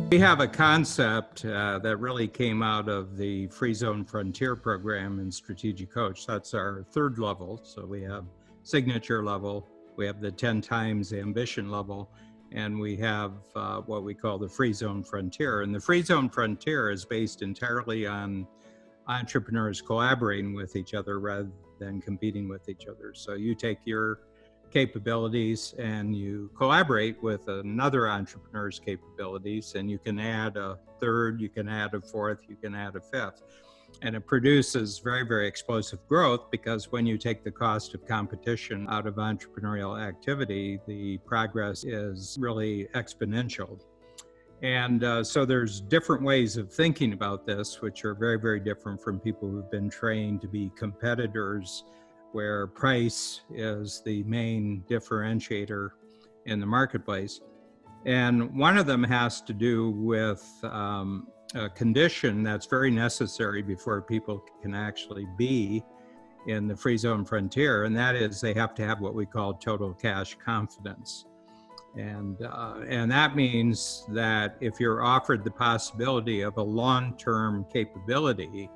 We have a concept that really came out of the Free Zone Frontier program in Strategic Coach. That's our third level. So we have signature level, we have the 10 times ambition level, and we have what we call the Free Zone Frontier. And the Free Zone Frontier is based entirely on entrepreneurs collaborating with each other rather than competing with each other. So you take your capabilities and you collaborate with another entrepreneur's capabilities, and you can add a third, you can add a fourth, you can add a fifth. And it produces very, very explosive growth, because when you take the cost of competition out of entrepreneurial activity, the progress is really exponential. And so there's different ways of thinking about this, which are very, very different from people who've been trained to be competitors, where price is the main differentiator in the marketplace. And one of them has to do with a condition that's very necessary before people can actually be in the free zone frontier, and that is they have to have what we call total cash confidence. And that means that if you're offered the possibility of a long-term capability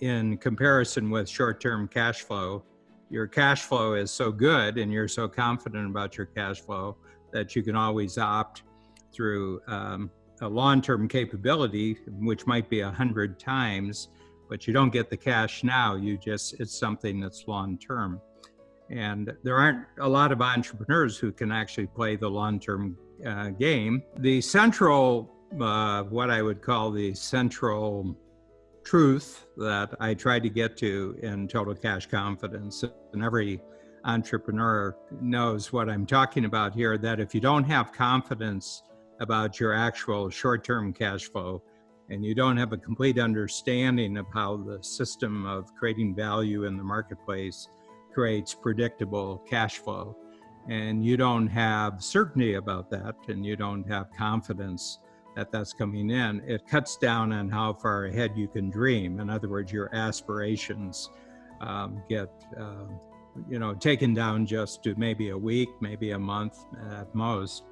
in comparison with short-term cash flow, your cash flow is so good and you're so confident about your cash flow that you can always opt through a long-term capability, which might be 100 times, but you don't get the cash now. It's something that's long-term. And there aren't a lot of entrepreneurs who can actually play the long-term game. The central, what I would call the central truth that I try to get to in total cash confidence, and every entrepreneur knows what I'm talking about here, that if you don't have confidence about your actual short-term cash flow, and you don't have a complete understanding of how the system of creating value in the marketplace creates predictable cash flow, and you don't have certainty about that, and you don't have confidence that that's coming in, it cuts down on how far ahead you can dream. In other words, your aspirations get taken down just to maybe a week, maybe a month at most.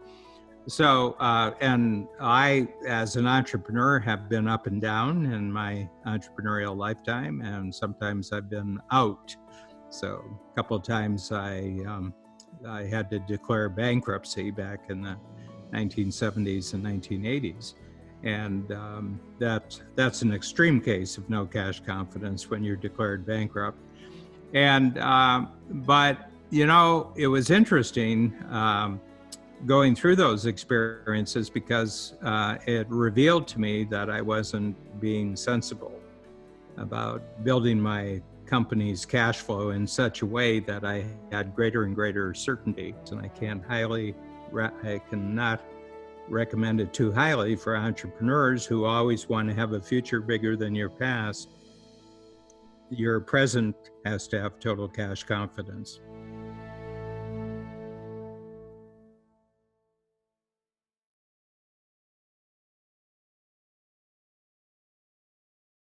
So, and I, as an entrepreneur, have been up and down in my entrepreneurial lifetime, and sometimes I've been out. So a couple of times I had to declare bankruptcy back in the 1970s and 1980s. And that's an extreme case of no cash confidence when you're declared bankrupt. And, but, it was interesting going through those experiences, because it revealed to me that I wasn't being sensible about building my company's cash flow in such a way that I had greater and greater certainty. And I cannot recommend it too highly for entrepreneurs who always want to have a future bigger than your past. Your present has to have total cash confidence.